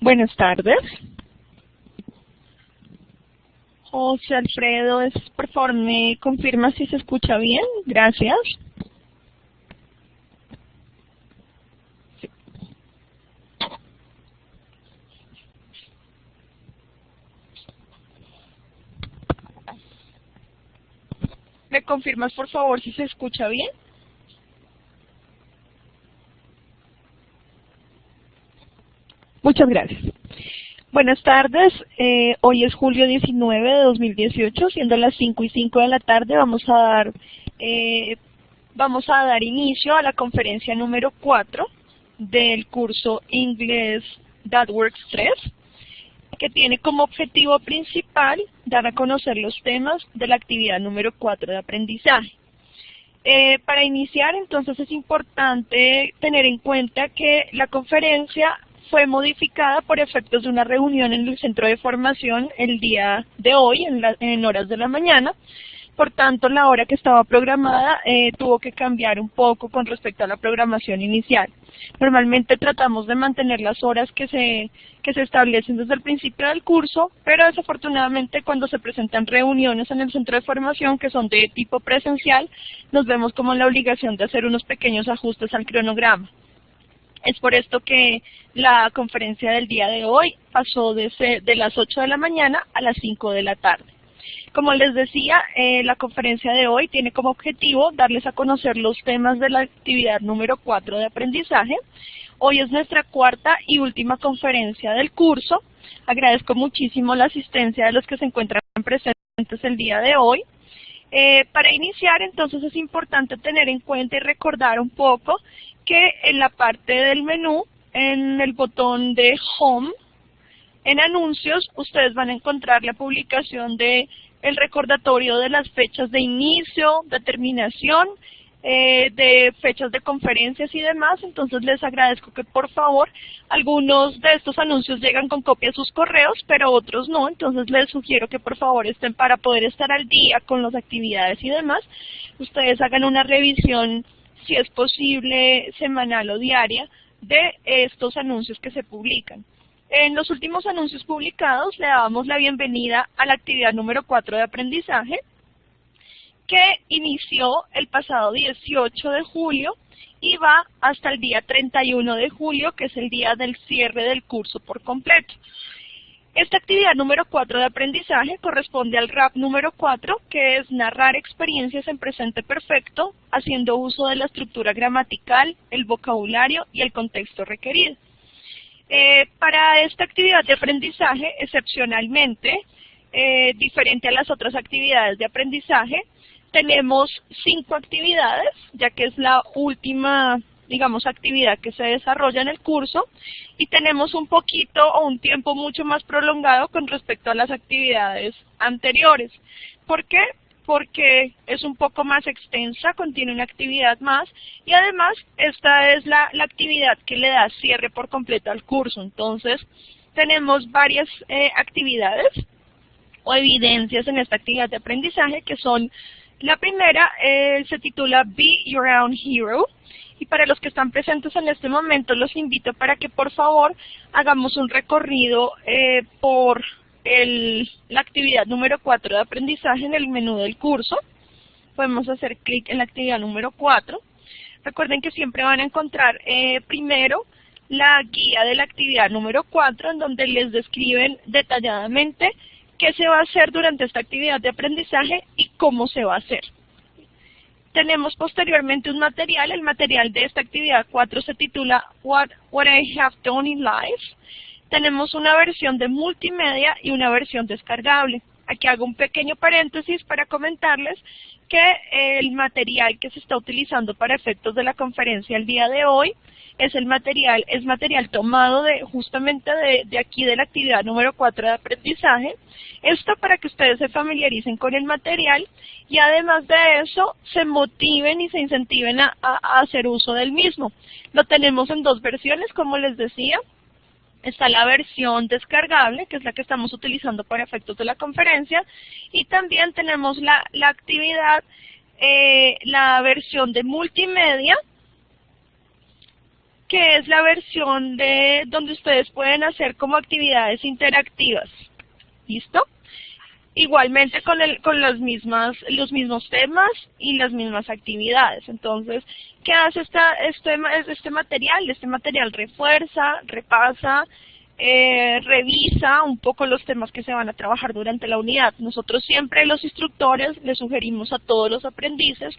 Buenas tardes. José Alfredo, por favor, ¿me confirma si se escucha bien? Gracias. Sí. ¿Me confirmas, por favor, si se escucha bien? Muchas gracias. Buenas tardes, hoy es julio 19 de 2018, siendo las 5:05 de la tarde, vamos a dar inicio a la conferencia número 4 del curso Inglés That Works 3, que tiene como objetivo principal dar a conocer los temas de la actividad número 4 de aprendizaje. Para iniciar, entonces, es importante tener en cuenta que la conferencia fue modificada por efectos de una reunión en el centro de formación el día de hoy, en horas de la mañana. Por tanto, la hora que estaba programada tuvo que cambiar un poco con respecto a la programación inicial. Normalmente tratamos de mantener las horas que se establecen desde el principio del curso, pero desafortunadamente cuando se presentan reuniones en el centro de formación que son de tipo presencial, nos vemos como en la obligación de hacer unos pequeños ajustes al cronograma. Es por esto que la conferencia del día de hoy pasó de las 8 de la mañana a las 5 de la tarde. Como les decía, la conferencia de hoy tiene como objetivo darles a conocer los temas de la actividad número 4 de aprendizaje. Hoy es nuestra cuarta y última conferencia del curso. Agradezco muchísimo la asistencia de los que se encuentran presentes el día de hoy. Para iniciar, entonces, es importante tener en cuenta y recordar un poco que en la parte del menú, en el botón de Home, en anuncios, ustedes van a encontrar la publicación de el recordatorio de las fechas de inicio, de terminación, de fechas de conferencias y demás. Entonces les agradezco que por favor, algunos de estos anuncios llegan con copia a sus correos, pero otros no. Entonces les sugiero que por favor para poder estar al día con las actividades y demás, ustedes hagan una revisión, si es posible, semanal o diaria, de estos anuncios que se publican. En los últimos anuncios publicados le dábamos la bienvenida a la actividad número 4 de aprendizaje, que inició el pasado 18 de julio y va hasta el día 31 de julio, que es el día del cierre del curso por completo. Esta actividad número 4 de aprendizaje corresponde al RAP número 4, que es narrar experiencias en presente perfecto, haciendo uso de la estructura gramatical, el vocabulario y el contexto requerido. Para esta actividad de aprendizaje, excepcionalmente, diferente a las otras actividades de aprendizaje, tenemos 5 actividades, ya que es la última, digamos, actividad que se desarrolla en el curso, y tenemos un poquito o un tiempo mucho más prolongado con respecto a las actividades anteriores. ¿Por qué? Porque es un poco más extensa, contiene una actividad más, y además esta es la actividad que le da cierre por completo al curso. Entonces, tenemos varias actividades o evidencias en esta actividad de aprendizaje, que son: la primera se titula Be Your Own Hero, y para los que están presentes en este momento los invito para que por favor hagamos un recorrido por la actividad número 4 de aprendizaje en el menú del curso. Podemos hacer clic en la actividad número 4. Recuerden que siempre van a encontrar primero la guía de la actividad número 4, en donde les describen detalladamente qué se va a hacer durante esta actividad de aprendizaje y cómo se va a hacer. Tenemos posteriormente un material. El material de esta actividad 4 se titula What I Have Done in Life. Tenemos una versión de multimedia y una versión descargable. Aquí hago un pequeño paréntesis para comentarles que el material que se está utilizando para efectos de la conferencia el día de hoy es material tomado justamente de aquí, de la actividad número 4 de aprendizaje. Esto para que ustedes se familiaricen con el material y además de eso se motiven y se incentiven a hacer uso del mismo. Lo tenemos en 2 versiones, como les decía. Está la versión descargable, que es la que estamos utilizando para efectos de la conferencia, y también tenemos la actividad, la versión de multimedia, que es la versión de donde ustedes pueden hacer como actividades interactivas. ¿Listo? Igualmente con los mismos temas y las mismas actividades. Entonces, ¿qué hace este material? Este material refuerza, repasa, revisa un poco los temas que se van a trabajar durante la unidad. Nosotros siempre, los instructores, les sugerimos a todos los aprendices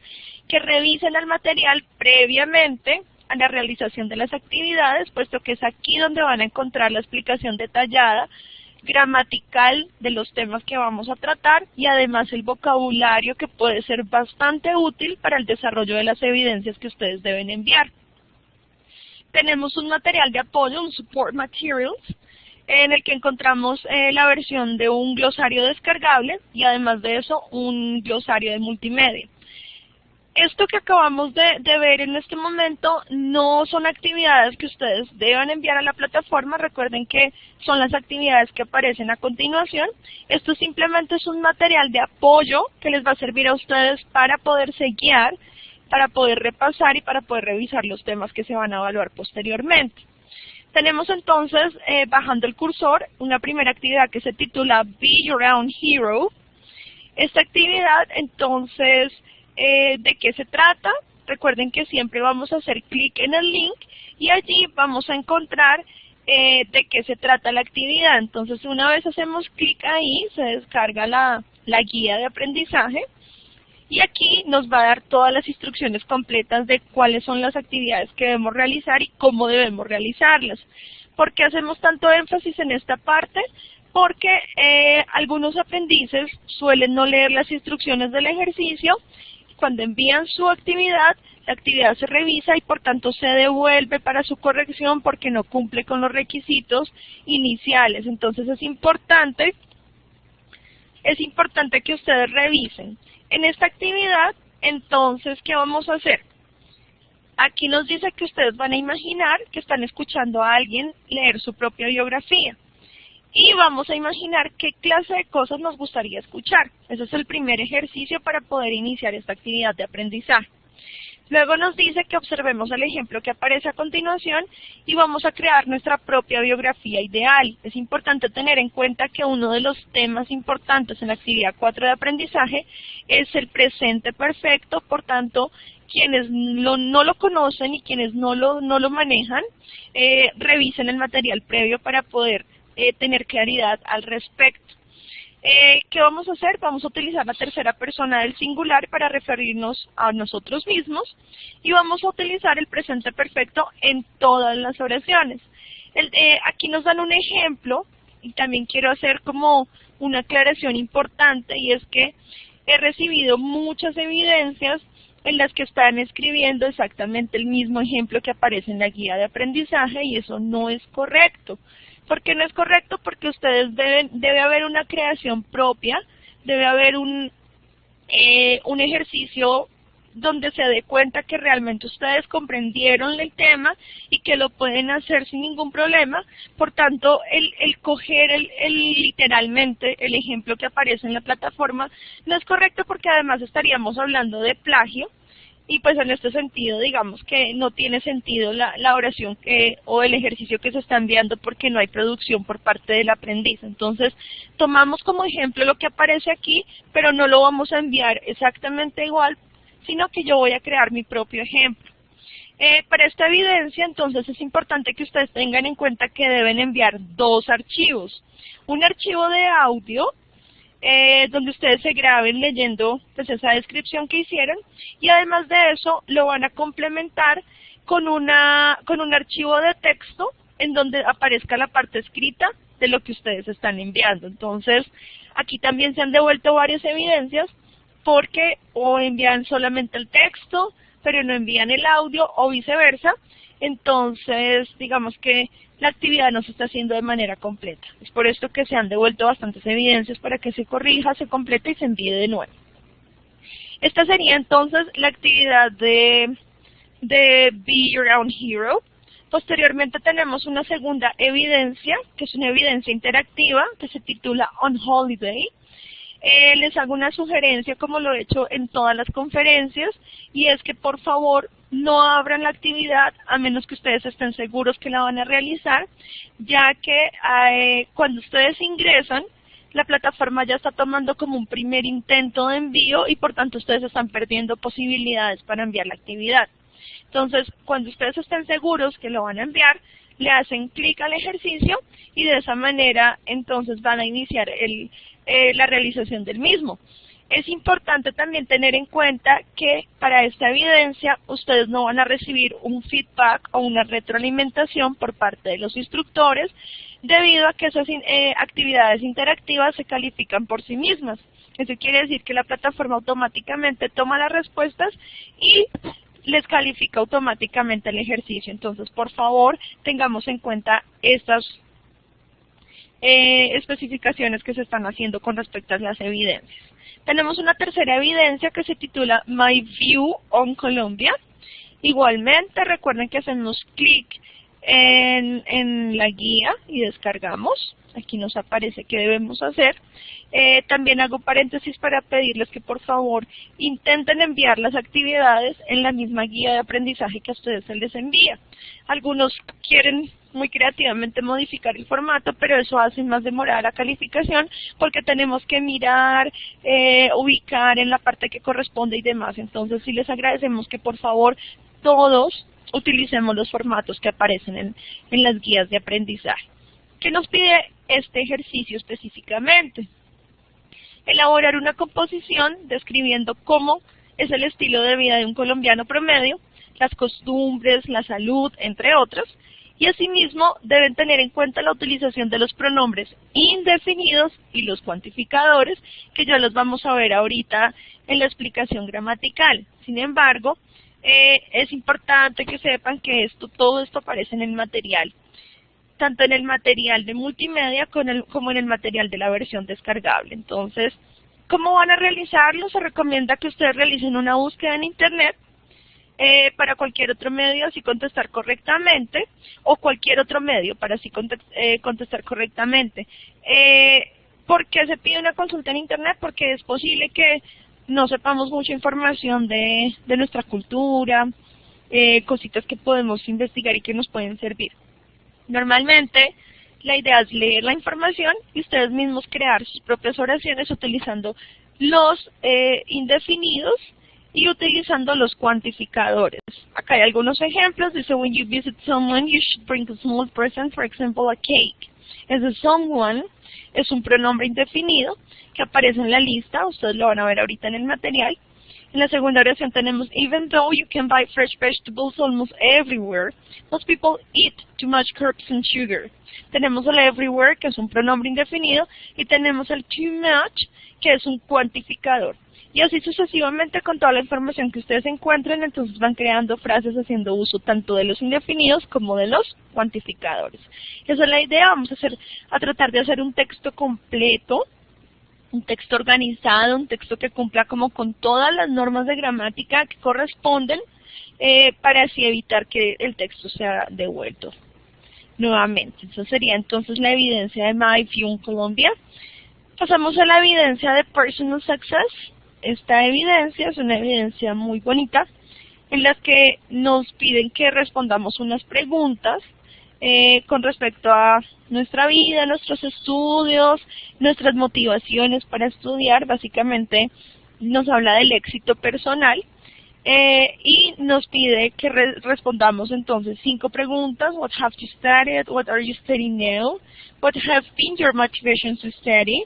que revisen el material previamente a la realización de las actividades, puesto que es aquí donde van a encontrar la explicación detallada, gramatical de los temas que vamos a tratar y además el vocabulario que puede ser bastante útil para el desarrollo de las evidencias que ustedes deben enviar. Tenemos un material de apoyo, un support materials, en el que encontramos la versión de un glosario descargable y además de eso un glosario de multimedia. Esto que acabamos de ver en este momento no son actividades que ustedes deban enviar a la plataforma. Recuerden que son las actividades que aparecen a continuación. Esto simplemente es un material de apoyo que les va a servir a ustedes para poderse guiar, para poder repasar y para poder revisar los temas que se van a evaluar posteriormente. Tenemos entonces, bajando el cursor, una primera actividad que se titula Be Your Own Hero. Esta actividad, entonces, ¿de qué se trata? Recuerden que siempre vamos a hacer clic en el link y allí vamos a encontrar de qué se trata la actividad. Entonces, una vez hacemos clic ahí, se descarga la guía de aprendizaje y aquí nos va a dar todas las instrucciones completas de cuáles son las actividades que debemos realizar y cómo debemos realizarlas. ¿Por qué hacemos tanto énfasis en esta parte? Porque algunos aprendices suelen no leer las instrucciones del ejercicio. Cuando envían su actividad, la actividad se revisa y por tanto se devuelve para su corrección porque no cumple con los requisitos iniciales. Entonces es importante que ustedes revisen. En esta actividad, entonces, ¿qué vamos a hacer? Aquí nos dice que ustedes van a imaginar que están escuchando a alguien leer su propia biografía. Y vamos a imaginar qué clase de cosas nos gustaría escuchar. Ese es el primer ejercicio para poder iniciar esta actividad de aprendizaje. Luego nos dice que observemos el ejemplo que aparece a continuación y vamos a crear nuestra propia biografía ideal. Es importante tener en cuenta que uno de los temas importantes en la actividad 4 de aprendizaje es el presente perfecto, por tanto, quienes no lo conocen y quienes no lo manejan, revisen el material previo para poder tener claridad al respecto. ¿Qué vamos a hacer? Vamos a utilizar la tercera persona del singular para referirnos a nosotros mismos y vamos a utilizar el presente perfecto en todas las oraciones. Aquí nos dan un ejemplo y también quiero hacer como una aclaración importante y es que he recibido muchas evidencias en las que están escribiendo exactamente el mismo ejemplo que aparece en la guía de aprendizaje y eso no es correcto. ¿Por qué no es correcto? Porque ustedes debe haber una creación propia, debe haber un ejercicio donde se dé cuenta que realmente ustedes comprendieron el tema y que lo pueden hacer sin ningún problema. Por tanto, el coger literalmente el ejemplo que aparece en la plataforma no es correcto porque además estaríamos hablando de plagio. Y pues en este sentido, digamos que no tiene sentido la oración o el ejercicio que se está enviando porque no hay producción por parte del aprendiz. Entonces, tomamos como ejemplo lo que aparece aquí, pero no lo vamos a enviar exactamente igual, sino que yo voy a crear mi propio ejemplo. Para esta evidencia, entonces, es importante que ustedes tengan en cuenta que deben enviar dos archivos. Un archivo de audio, donde ustedes se graben leyendo pues esa descripción que hicieron y además de eso lo van a complementar con un archivo de texto en donde aparezca la parte escrita de lo que ustedes están enviando. Entonces aquí también se han devuelto varias evidencias porque o envían solamente el texto pero no envían el audio o viceversa. Entonces digamos que la actividad no se está haciendo de manera completa. Es por esto que se han devuelto bastantes evidencias para que se corrija, se complete y se envíe de nuevo. Esta sería entonces la actividad de Be Your Own Hero. Posteriormente tenemos una segunda evidencia, que es una evidencia interactiva, que se titula On Holiday. les hago una sugerencia, como lo he hecho en todas las conferencias, y es que por favor no abran la actividad a menos que ustedes estén seguros que la van a realizar, ya que cuando ustedes ingresan, la plataforma ya está tomando como un primer intento de envío y por tanto ustedes están perdiendo posibilidades para enviar la actividad. Entonces, cuando ustedes estén seguros que lo van a enviar, le hacen clic al ejercicio y de esa manera entonces van a iniciar la realización del mismo. Es importante también tener en cuenta que para esta evidencia ustedes no van a recibir un feedback o una retroalimentación por parte de los instructores, debido a que esas actividades interactivas se califican por sí mismas. Eso quiere decir que la plataforma automáticamente toma las respuestas y les califica automáticamente el ejercicio. Entonces, por favor, tengamos en cuenta estas especificaciones que se están haciendo con respecto a las evidencias. Tenemos una tercera evidencia que se titula My View on Colombia. Igualmente, recuerden que hacemos clic en la guía y descargamos. Aquí nos aparece qué debemos hacer. También hago paréntesis para pedirles que por favor intenten enviar las actividades en la misma guía de aprendizaje que a ustedes se les envía. Algunos quieren muy creativamente modificar el formato, pero eso hace más demorada la calificación porque tenemos que mirar, ubicar en la parte que corresponde y demás. Entonces sí les agradecemos que por favor todos utilicemos los formatos que aparecen en las guías de aprendizaje. ¿Qué nos pide este ejercicio específicamente? Elaborar una composición describiendo cómo es el estilo de vida de un colombiano promedio, las costumbres, la salud, entre otras, y asimismo deben tener en cuenta la utilización de los pronombres indefinidos y los cuantificadores, que ya los vamos a ver ahorita en la explicación gramatical. Sin embargo, es importante que sepan que todo esto aparece en el material, tanto en el material de multimedia como en el material de la versión descargable. Entonces, ¿cómo van a realizarlo? Se recomienda que ustedes realicen una búsqueda en Internet para cualquier otro medio, así contestar correctamente, o cualquier otro medio para así contestar correctamente. ¿Por qué se pide una consulta en Internet? Porque es posible que no sepamos mucha información de nuestra cultura, cositas que podemos investigar y que nos pueden servir. Normalmente, la idea es leer la información y ustedes mismos crear sus propias oraciones utilizando los indefinidos y utilizando los cuantificadores. Acá hay algunos ejemplos. Dice, when you visit someone, you should bring a small present, for example, a cake. Ese someone es un pronombre indefinido que aparece en la lista. Ustedes lo van a ver ahorita en el material. En la segunda oración tenemos, even though you can buy fresh vegetables almost everywhere, most people eat too much carbs and sugar. Tenemos el everywhere, que es un pronombre indefinido, y tenemos el too much, que es un cuantificador. Y así sucesivamente con toda la información que ustedes encuentren, entonces van creando frases haciendo uso tanto de los indefinidos como de los cuantificadores. Esa es la idea. Vamos a tratar de hacer un texto completo, un texto organizado, un texto que cumpla como con todas las normas de gramática que corresponden, para así evitar que el texto sea devuelto nuevamente. Eso sería entonces la evidencia de My View on Colombia. Pasamos a la evidencia de Personal Success. Esta evidencia es una evidencia muy bonita, en la que nos piden que respondamos unas preguntas con respecto a nuestra vida, nuestros estudios, nuestras motivaciones para estudiar. Básicamente nos habla del éxito personal y nos pide que respondamos entonces 5 preguntas. What have you studied? What are you studying now? What have been your motivations to study?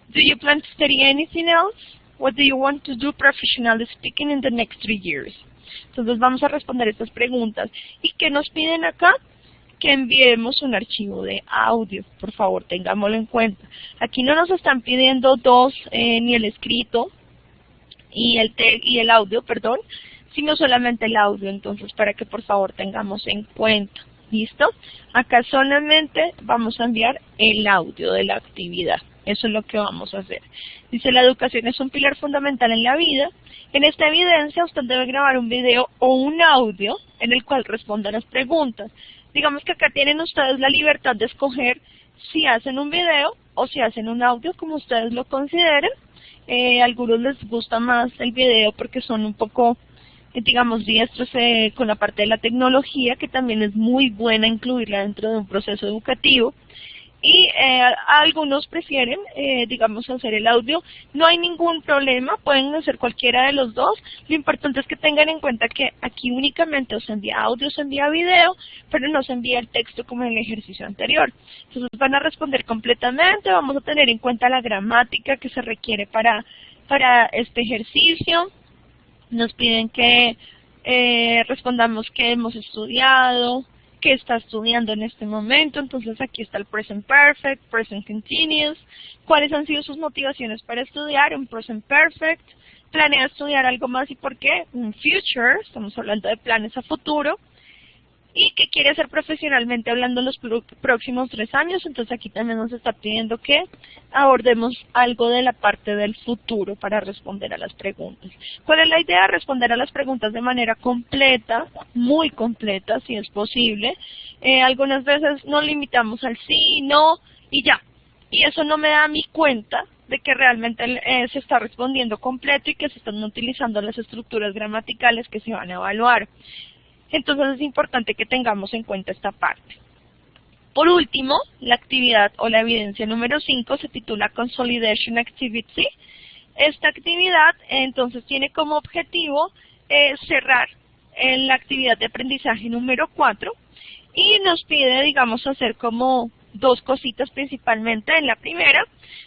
Do you plan to study anything else? What do you want to do professionally speaking in the next 3 years? Entonces vamos a responder estas preguntas. ¿Y qué nos piden acá? Que enviemos un archivo de audio. Por favor, tengámoslo en cuenta. Aquí no nos están pidiendo ni el escrito y el audio, perdón, sino solamente el audio. Entonces, para que por favor tengamos en cuenta. ¿Listo? Acá solamente vamos a enviar el audio de la actividad. Eso es lo que vamos a hacer. Dice, la educación es un pilar fundamental en la vida. En esta evidencia usted debe grabar un video o un audio en el cual responda las preguntas. Digamos que acá tienen ustedes la libertad de escoger si hacen un video o si hacen un audio, como ustedes lo consideren. A algunos les gusta más el video porque son un poco, digamos, diestros con la parte de la tecnología, que también es muy buena incluirla dentro de un proceso educativo. Y algunos prefieren, digamos, hacer el audio. No hay ningún problema, pueden hacer cualquiera de los dos. Lo importante es que tengan en cuenta que aquí únicamente os envía audio, se envía video, pero no se envía el texto como en el ejercicio anterior. Entonces van a responder completamente, vamos a tener en cuenta la gramática que se requiere para este ejercicio. Nos piden que respondamos qué hemos estudiado, qué está estudiando en este momento. Entonces aquí está el present perfect, present continuous, cuáles han sido sus motivaciones para estudiar, un present perfect, planea estudiar algo más y por qué, un future, estamos hablando de planes a futuro, y qué quiere hacer profesionalmente hablando en los próximos 3 años. Entonces aquí también nos está pidiendo que abordemos algo de la parte del futuro para responder a las preguntas. ¿Cuál es la idea? Responder a las preguntas de manera completa, muy completa si es posible. Algunas veces nos limitamos al sí, no y ya. Y eso no me da a mí cuenta de que realmente se está respondiendo completo y que se están utilizando las estructuras gramaticales que se van a evaluar. Entonces es importante que tengamos en cuenta esta parte. Por último, la actividad o la evidencia número 5 se titula Consolidation Activity. Esta actividad entonces tiene como objetivo cerrar la actividad de aprendizaje número 4 y nos pide, digamos, hacer como 2 cositas principalmente. En la primera,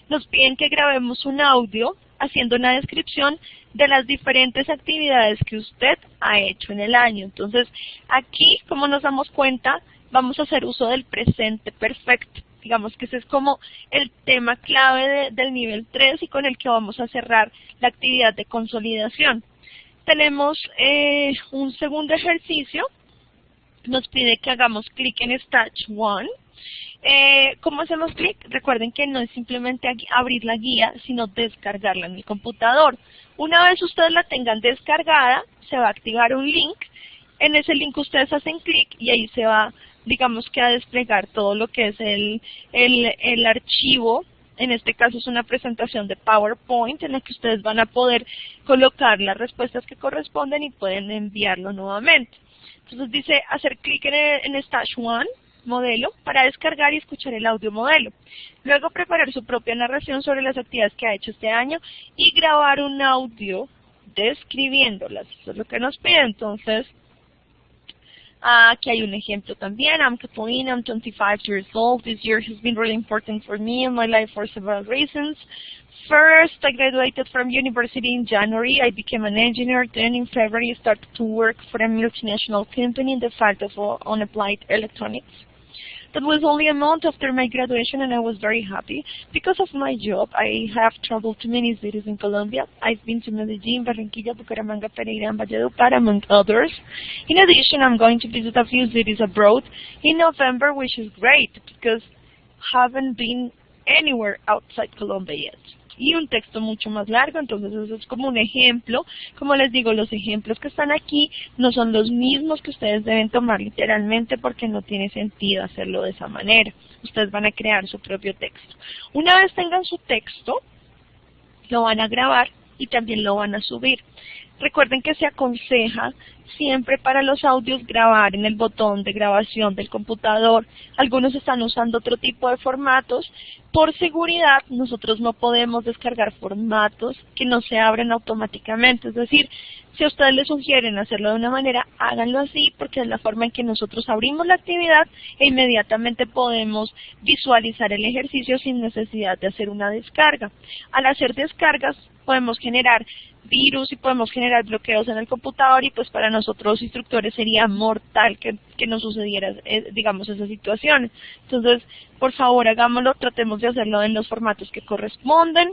nos piden que grabemos un audio haciendo una descripción de las diferentes actividades que usted ha hecho en el año. Entonces, aquí, como nos damos cuenta, vamos a hacer uso del presente perfecto. Digamos que ese es como el tema clave del nivel 3 y con el que vamos a cerrar la actividad de consolidación. Tenemos un segundo ejercicio. Nos pide que hagamos clic en Stage 1. ¿Cómo hacemos clic? Recuerden que no es simplemente abrir la guía, sino descargarla en el computador. Una vez ustedes la tengan descargada, se va a activar un link. En ese link ustedes hacen clic y ahí se va, digamos que a desplegar todo lo que es el archivo. En este caso es una presentación de PowerPoint en la que ustedes van a poder colocar las respuestas que corresponden y pueden enviarlo nuevamente. Entonces dice hacer clic en Stage 1. Modelo, para descargar y escuchar el audio modelo. Luego preparar su propia narración sobre las actividades que ha hecho este año y grabar un audio describiéndolas. Eso es lo que nos pide. Entonces, aquí hay un ejemplo también. I'm Kathleen, I'm 25 years old. This year has been really important for me and my life for several reasons. First, I graduated from university in January. I became an engineer. Then in February, I started to work for a multinational company in the field of applied electronics. That was only a month after my graduation and I was very happy. Because of my job, I have traveled to many cities in Colombia. I've been to Medellín, Barranquilla, Bucaramanga, Pereira, and Valledupar, among others. In addition, I'm going to visit a few cities abroad in November, which is great because I haven't been anywhere outside Colombia yet. Y un texto mucho más largo. Entonces eso es como un ejemplo. Como les digo, los ejemplos que están aquí no son los mismos que ustedes deben tomar literalmente porque no tiene sentido hacerlo de esa manera. Ustedes van a crear su propio texto. Una vez tengan su texto, lo van a grabar y también lo van a subir. Recuerden que se aconseja siempre para los audios grabar en el botón de grabación del computador. Algunos están usando otro tipo de formatos. Por seguridad, nosotros no podemos descargar formatos que no se abren automáticamente. Es decir, si a ustedes les sugieren hacerlo de una manera, háganlo así porque es la forma en que nosotros abrimos la actividad e inmediatamente podemos visualizar el ejercicio sin necesidad de hacer una descarga. Al hacer descargas, podemos generar virus y podemos generar bloqueos en el computador y pues para nosotros los instructores sería mortal que nos sucediera, digamos, esa situación. Entonces, por favor, hagámoslo, tratemos de hacerlo en los formatos que corresponden.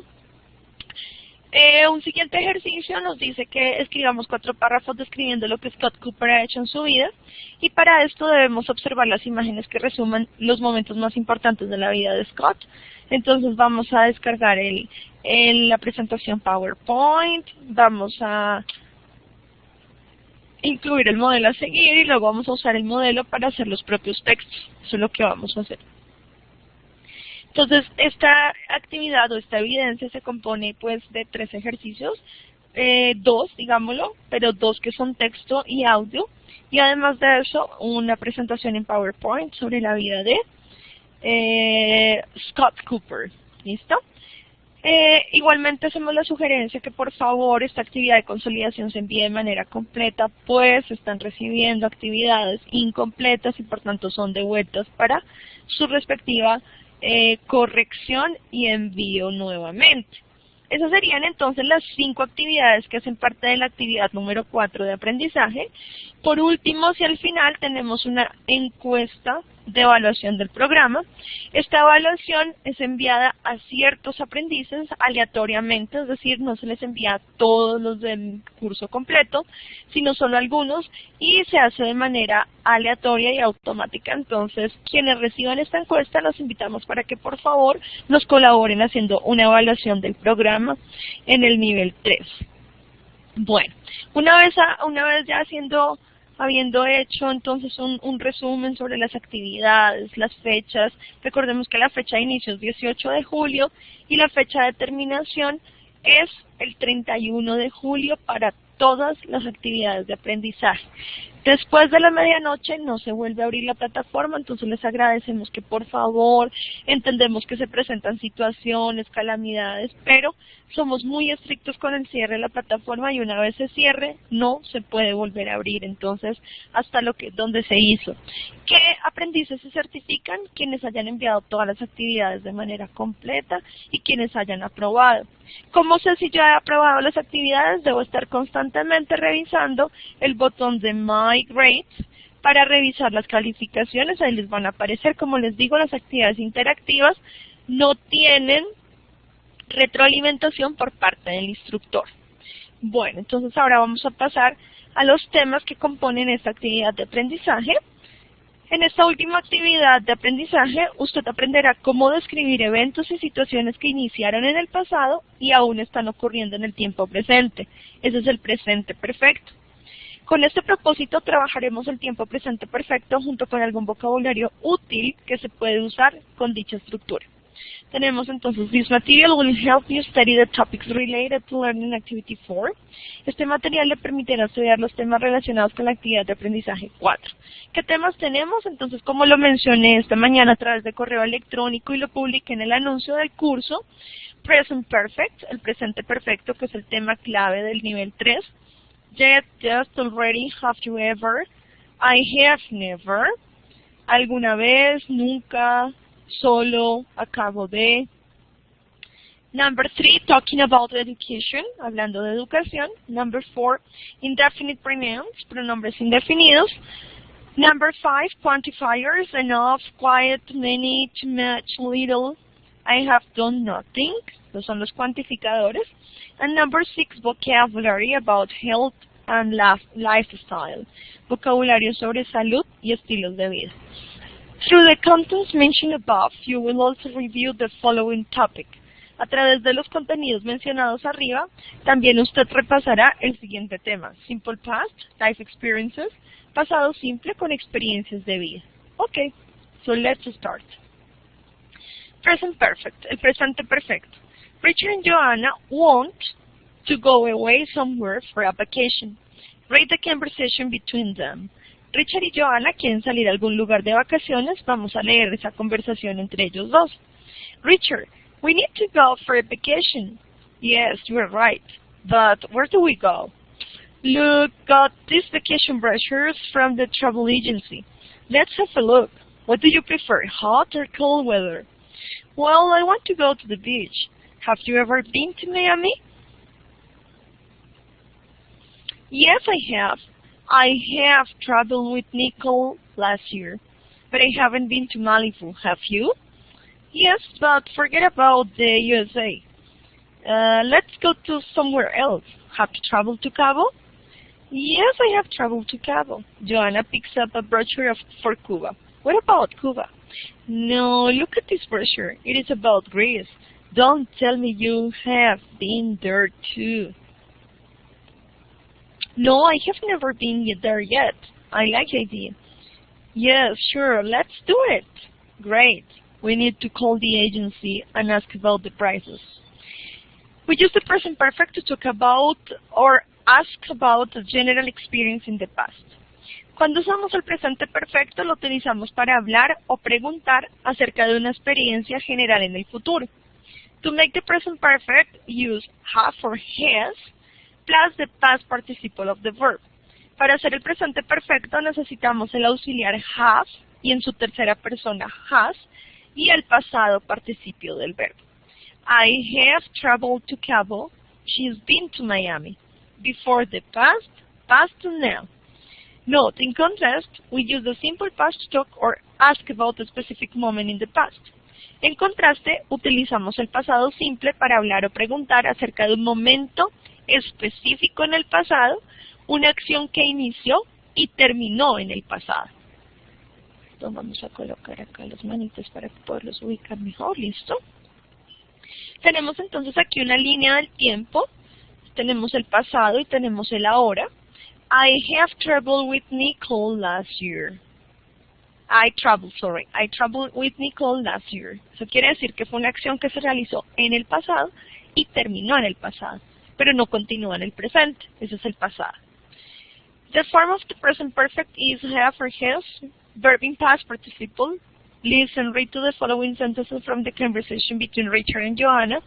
Un siguiente ejercicio nos dice que escribamos 4 párrafos describiendo lo que Scott Cooper ha hecho en su vida y para esto debemos observar las imágenes que resuman los momentos más importantes de la vida de Scott. Entonces vamos a descargar la presentación PowerPoint, vamos a incluir el modelo a seguir y luego vamos a usar el modelo para hacer los propios textos. Eso es lo que vamos a hacer. Entonces, esta actividad o esta evidencia se compone pues de 3 ejercicios, 2, digámoslo, pero 2 que son texto y audio, y además de eso, una presentación en PowerPoint sobre la vida de Scott Cooper. ¿Listo? Igualmente hacemos la sugerencia que por favor esta actividad de consolidación se envíe de manera completa, pues están recibiendo actividades incompletas y por tanto son devueltas para su respectiva corrección y envío nuevamente. Esas serían entonces las 5 actividades que hacen parte de la actividad número 4 de aprendizaje. Por último, si al final tenemos una encuesta de evaluación del programa. Esta evaluación es enviada a ciertos aprendices aleatoriamente, es decir, no se les envía a todos los del curso completo, sino solo a algunos, y se hace de manera aleatoria y automática. Entonces, quienes reciban esta encuesta, los invitamos para que por favor nos colaboren haciendo una evaluación del programa en el nivel 3. Bueno, una vez ya habiendo hecho entonces un resumen sobre las actividades, las fechas, recordemos que la fecha de inicio es 18 de julio y la fecha de terminación es el 31 de julio para todas las actividades de aprendizaje. Después de la medianoche no se vuelve a abrir la plataforma, entonces les agradecemos que por favor, entendemos que se presentan situaciones, calamidades, pero somos muy estrictos con el cierre de la plataforma y una vez se cierre no se puede volver a abrir, entonces hasta donde se hizo. ¿Qué aprendices se certifican? Quienes hayan enviado todas las actividades de manera completa y quienes hayan aprobado. ¿Cómo sé si yo he aprobado las actividades? Debo estar constantemente revisando el botón de My Grades para revisar las calificaciones. Ahí les van a aparecer, como les digo, las actividades interactivas no tienen retroalimentación por parte del instructor. Bueno, entonces ahora vamos a pasar a los temas que componen esta actividad de aprendizaje. En esta última actividad de aprendizaje, usted aprenderá cómo describir eventos y situaciones que iniciaron en el pasado y aún están ocurriendo en el tiempo presente. Ese es el presente perfecto. Con este propósito trabajaremos el tiempo presente perfecto junto con algún vocabulario útil que se puede usar con dicha estructura. Tenemos entonces, this material will help you study the topics related to Learning Activity 4. Este material le permitirá estudiar los temas relacionados con la actividad de aprendizaje 4. ¿Qué temas tenemos? Entonces, como lo mencioné esta mañana a través de correo electrónico y lo publiqué en el anuncio del curso, Present Perfect, el presente perfecto, que es el tema clave del nivel 3. Yet, just, already, have you ever, I have never, alguna vez, nunca, solo, acabo de. Number 3, talking about education, hablando de educación. Number 4, indefinite pronouns, pronombres indefinidos. Number 5, quantifiers, enough, quiet, many, too much, little, I have done nothing. Estos son los cuantificadores. And number 6, vocabulary about health and lifestyle. Vocabulario sobre salud y estilos de vida. Through the contents mentioned above, you will also review the following topic. A través de los contenidos mencionados arriba, también usted repasará el siguiente tema. Simple past, life experiences, pasado simple con experiencias de vida. Okay, so let's start. Present perfect, el presente perfecto. Richard and Joanna want to go away somewhere for a vacation. Read the conversation between them. Richard y Joanna quieren salir a algún lugar de vacaciones. Vamos a leer esa conversación entre ellos dos. Richard, we need to go for a vacation. Yes, you are right. But where do we go? Look, got these vacation brochures from the travel agency. Let's have a look. What do you prefer, hot or cold weather? Well, I want to go to the beach. Have you ever been to Miami? Yes, I have. I have traveled with Nicole last year, but I haven't been to Malibu. Have you? Yes, but forget about the USA. Let's go to somewhere else. Have you traveled to Cabo? Yes, I have traveled to Cabo. Joanna picks up a brochure for Cuba. What about Cuba? No, look at this brochure. It is about Greece. Don't tell me you have been there too. No, I have never been there yet. I like the idea. Yes, sure, let's do it. Great. we need to call the agency and ask about the prices. We use the present perfect to talk about or ask about the general experience in the past. Cuando usamos el presente perfecto, lo utilizamos para hablar o preguntar acerca de una experiencia general en el futuro. To make the present perfect, use have or has plus the past participle of the verb. Para hacer el presente perfecto necesitamos el auxiliar have y en su tercera persona has y el pasado participio del verbo. I have traveled to Cabo. She's been to Miami. Before the past, past to now. Note, in contrast, we use the simple past to talk or ask about a specific moment in the past. En contraste, utilizamos el pasado simple para hablar o preguntar acerca de un momento específico en el pasado, una acción que inició y terminó en el pasado. Entonces vamos a colocar acá los manitos para poderlos ubicar mejor, ¿listo? Tenemos entonces aquí una línea del tiempo, tenemos el pasado y tenemos el ahora. I have traveled with Nicole last year. I traveled with Nicole last year. Eso quiere decir que fue una acción que se realizó en el pasado y terminó en el pasado, pero no continúa en el presente. Ese es el pasado. The form of the present perfect is have or has, verb in past participle. Listen, read to the following sentences from the conversation between Richard and Joanna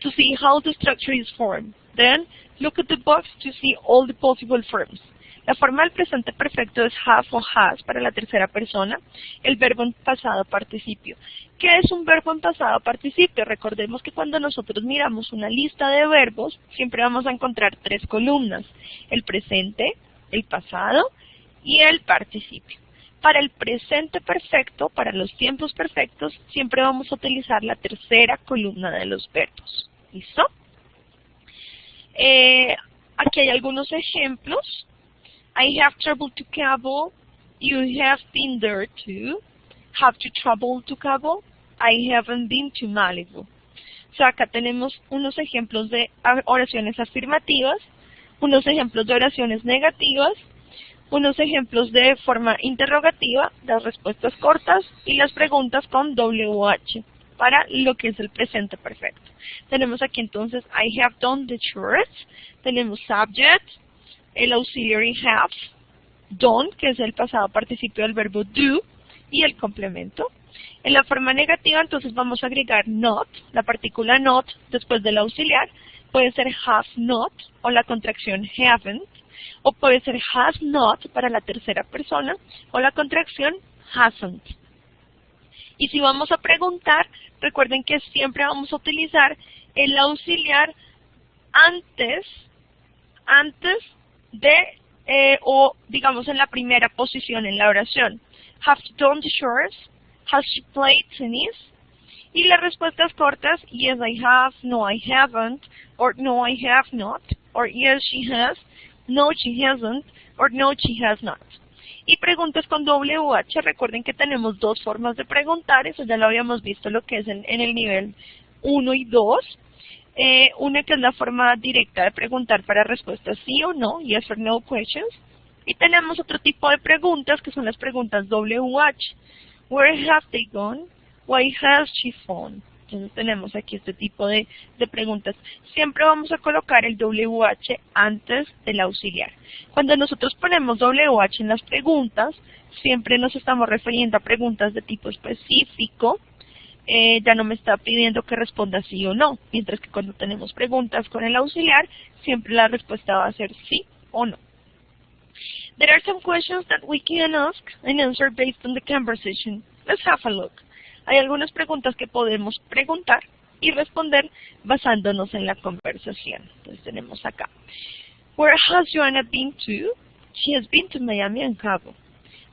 to see how the structure is formed. Then, look at the box to see all the possible forms. La forma del presente perfecto es have o has para la tercera persona, el verbo en pasado participio. ¿Qué es un verbo en pasado participio? Recordemos que cuando nosotros miramos una lista de verbos, siempre vamos a encontrar tres columnas, el presente, el pasado y el participio. Para el presente perfecto, para los tiempos perfectos, siempre vamos a utilizar la tercera columna de los verbos. ¿Listo? Aquí hay algunos ejemplos. I have traveled to Cabo. You have been there too. Have you traveled to Cabo? I haven't been to Malibu. O sea, acá tenemos unos ejemplos de oraciones afirmativas, unos ejemplos de oraciones negativas, unos ejemplos de forma interrogativa, las respuestas cortas y las preguntas con WH para lo que es el presente perfecto. Tenemos aquí entonces I have done the chores, tenemos subject, el auxiliary have, done, que es el pasado participio del verbo do, y el complemento. En la forma negativa entonces vamos a agregar not, la partícula not después del auxiliar, puede ser have not o la contracción haven't, o puede ser has not para la tercera persona o la contracción hasn't. Y si vamos a preguntar, recuerden que siempre vamos a utilizar el auxiliar antes de, o digamos en la primera posición en la oración. Have you done the chores? Has she played tennis? Y las respuestas cortas, yes I have, no I haven't, or no I have not, or yes she has, no she hasn't, or no she has not. Y preguntas con WH, recuerden que tenemos dos formas de preguntar, eso ya lo habíamos visto lo que es en el nivel 1 y 2. Una que es la forma directa de preguntar para respuestas sí o no, yes or no questions. Y tenemos otro tipo de preguntas que son las preguntas WH. Where have they gone? Why has she phoned? Entonces tenemos aquí este tipo de preguntas. Siempre vamos a colocar el WH antes del auxiliar. Cuando nosotros ponemos WH en las preguntas, siempre nos estamos refiriendo a preguntas de tipo específico. Ya no me está pidiendo que responda sí o no. Mientras que cuando tenemos preguntas con el auxiliar, siempre la respuesta va a ser sí o no. There are some questions that we can ask and answer based on the conversation. Let's have a look. Hay algunas preguntas que podemos preguntar y responder basándonos en la conversación. Entonces tenemos acá. Where has Joanna been to? She has been to Miami and Cabo.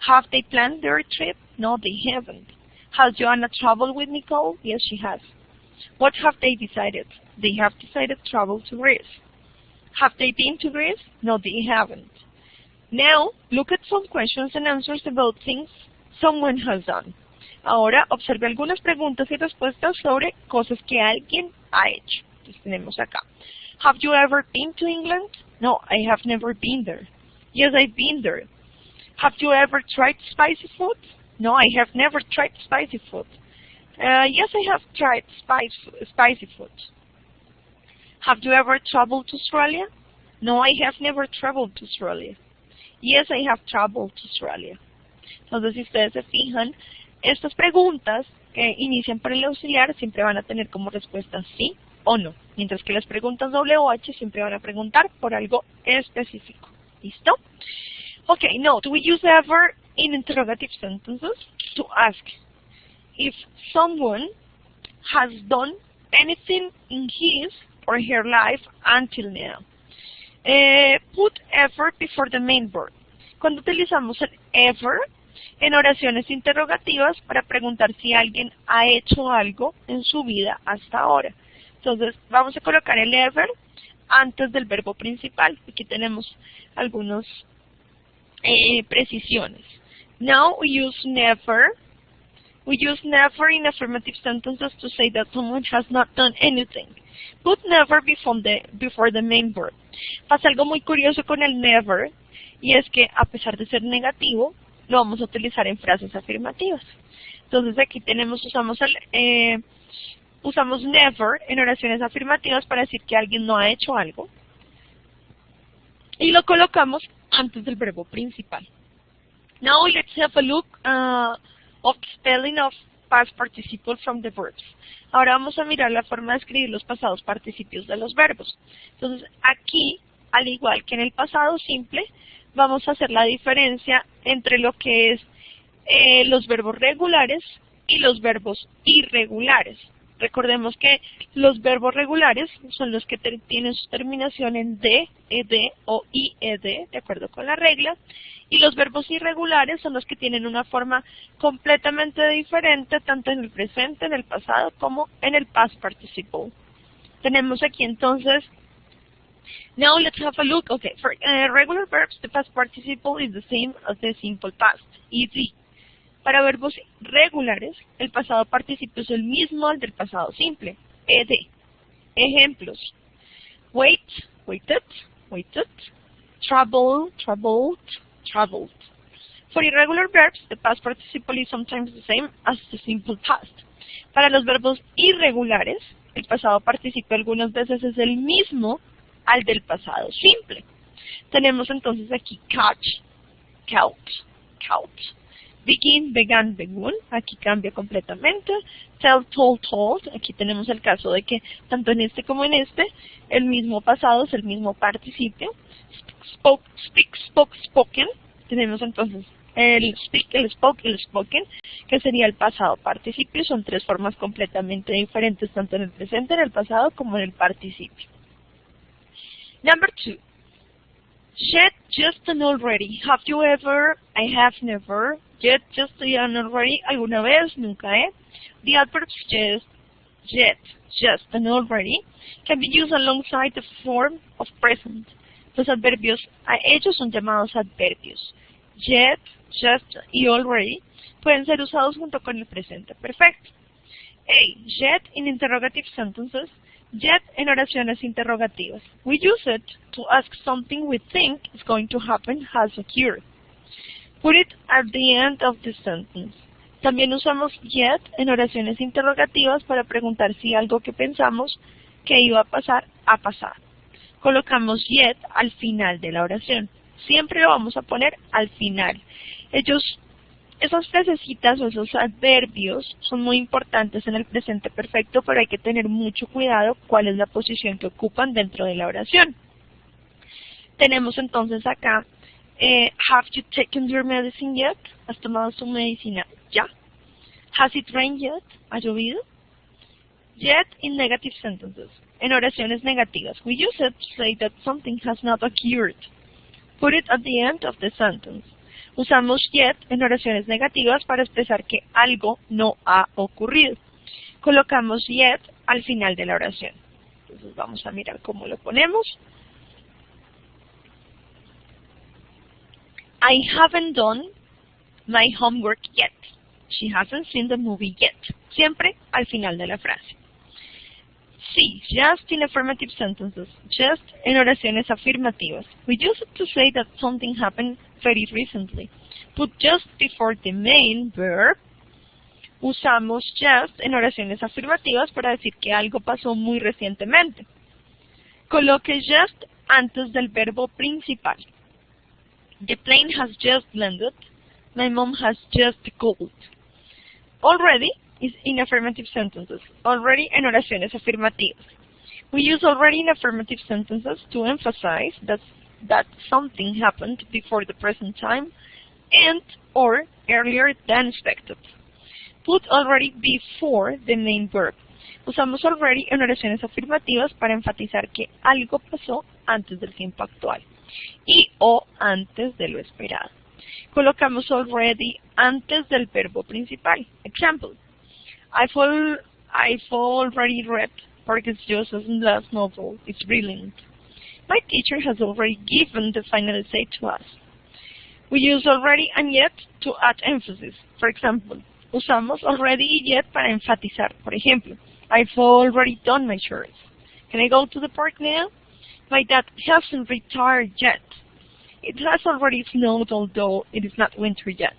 Have they planned their trip? No, they haven't. Has Joanna traveled with Nicole? Yes, she has. What have they decided? They have decided to travel to Greece. Have they been to Greece? No, they haven't. Now, look at some questions and answers about things someone has done. Ahora, observe algunas preguntas y respuestas sobre cosas que alguien ha hecho. Entonces tenemos acá. Have you ever been to England? No, I have never been there. Yes, I've been there. Have you ever tried spicy food? No, I have never tried spicy food. Yes, I have tried spicy food. Have you ever traveled to Australia? No, I have never traveled to Australia. Yes, I have traveled to Australia. Entonces, si ustedes se fijan, estas preguntas que inician por el auxiliar siempre van a tener como respuesta sí o no, mientras que las preguntas W o H siempre van a preguntar por algo específico. ¿Listo? Okay, note, we use ever in interrogative sentences to ask if someone has done anything in his or her life until now. Put ever before the main verb. Cuando utilizamos el ever en oraciones interrogativas para preguntar si alguien ha hecho algo en su vida hasta ahora. Entonces, vamos a colocar el ever antes del verbo principal. Aquí tenemos algunas precisiones. Now we use never. We use never in affirmative sentences to say that someone has not done anything. Put never before the main verb. Pasa algo muy curioso con el never, y es que a pesar de ser negativo, lo vamos a utilizar en frases afirmativas. Entonces aquí usamos never en oraciones afirmativas para decir que alguien no ha hecho algo, y lo colocamos antes del verbo principal. Now let's have a look of the spelling of past participle from the verbs. Ahora vamos a mirar la forma de escribir los pasados participios de los verbos. Entonces aquí, al igual que en el pasado simple, vamos a hacer la diferencia entre lo que es los verbos regulares y los verbos irregulares. Recordemos que los verbos regulares son los que tienen su terminación en D, ED o IED, de acuerdo con la regla, y los verbos irregulares son los que tienen una forma completamente diferente, tanto en el presente, en el pasado, como en el past participle. Tenemos aquí entonces, now let's have a look. Okay, for regular verbs, the past participle is the same as the simple past, ed. Para verbos regulares, el pasado participio es el mismo al del pasado simple, ed. Ejemplos: wait, waited, waited; travel, traveled, traveled. For irregular verbs, the past participle is sometimes the same as the simple past. Para los verbos irregulares, el pasado participio algunas veces es el mismo al del pasado simple. Tenemos entonces aquí catch, caught, caught; begin, began, begun, aquí cambia completamente; tell, told, told, aquí tenemos el caso de que tanto en este como en este, el mismo pasado es el mismo participio; spoke, speak, spoke, spoken, tenemos entonces el speak, el spoke y el spoken, que sería el pasado participio. Son tres formas completamente diferentes, tanto en el presente, en el pasado, como en el participio. Number 2. Yet, just, and already. Have you ever? I have never. Yet, just, and already. ¿Alguna vez? Nunca, The adverbs yet, just, and already can be used alongside the form of present. Los adverbios a ellos son llamados adverbios. Yet, just y already pueden ser usados junto con el presente perfecto. Yet in interrogative sentences. Yet en oraciones interrogativas. We use it to ask something we think is going to happen has occurred. Put it at the end of the sentence. También usamos yet en oraciones interrogativas para preguntar si algo que pensamos que iba a pasar, ha pasado. Colocamos yet al final de la oración. Siempre lo vamos a poner al final. Esas frasecitas o esos adverbios son muy importantes en el presente perfecto, pero hay que tener mucho cuidado cuál es la posición que ocupan dentro de la oración. Tenemos entonces acá, have you taken your medicine yet? ¿Has tomado su medicina ya? Has it rained yet? ¿Ha llovido? Yet in negative sentences. En oraciones negativas, we use it to say that something has not occurred. Put it at the end of the sentence. Usamos yet en oraciones negativas para expresar que algo no ha ocurrido. Colocamos yet al final de la oración. Entonces vamos a mirar cómo lo ponemos. I haven't done my homework yet. She hasn't seen the movie yet. Siempre al final de la frase. Sí, just in affirmative sentences. Just en oraciones afirmativas. We use it to say that something happened very recently. Put just before the main verb. Usamos just en oraciones afirmativas para decir que algo pasó muy recientemente. Coloque just antes del verbo principal. The plane has just landed. My mom has just called. Already is in affirmative sentences. Already en oraciones afirmativas. We use already in affirmative sentences to emphasize that something happened before the present time and or earlier than expected. Put already before the main verb. Usamos already en oraciones afirmativas para enfatizar que algo pasó antes del tiempo actual y o antes de lo esperado. Colocamos already antes del verbo principal. Example: I've already read Parker Joseph's last novel. It's brilliant. My teacher has already given the final essay to us. We use already and yet to add emphasis. For example, usamos already y yet para enfatizar. Por ejemplo, I've already done my chores. Can I go to the park now? My dad hasn't retired yet. It has already snowed, although it is not winter yet.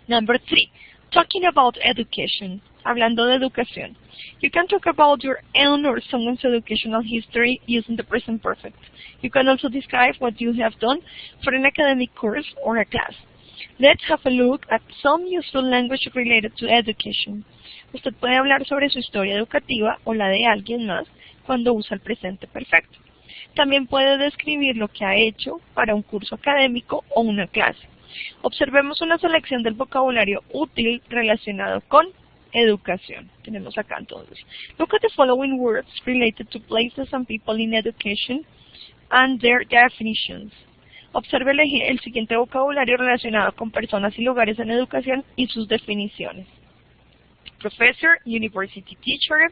Number 3, talking about education. Hablando de educación. You can talk about your own or someone's educational history using the present perfect. You can also describe what you have done for an academic course or a class. Let's have a look at some useful language related to education. Usted puede hablar sobre su historia educativa o la de alguien más cuando usa el presente perfecto. También puede describir lo que ha hecho para un curso académico o una clase. Observemos una selección del vocabulario útil relacionado con educación. Tenemos acá entonces. Look at the following words related to places and people in education and their definitions. Observe el siguiente vocabulario relacionado con personas y lugares en educación y sus definiciones. Professor, university teacher.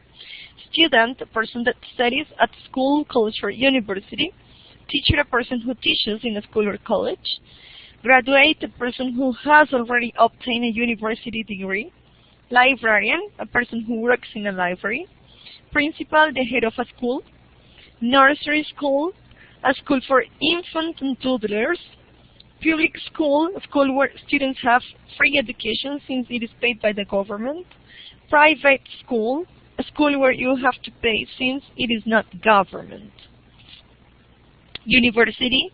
Student, a person that studies at school, college, or university. Teacher, a person who teaches in a school or college. Graduate, a person who has already obtained a university degree. Librarian, a person who works in a library. Principal, the head of a school. Nursery school, a school for infants and toddlers. Public school, a school where students have free education since it is paid by the government. Private school, a school where you have to pay since it is not government. University,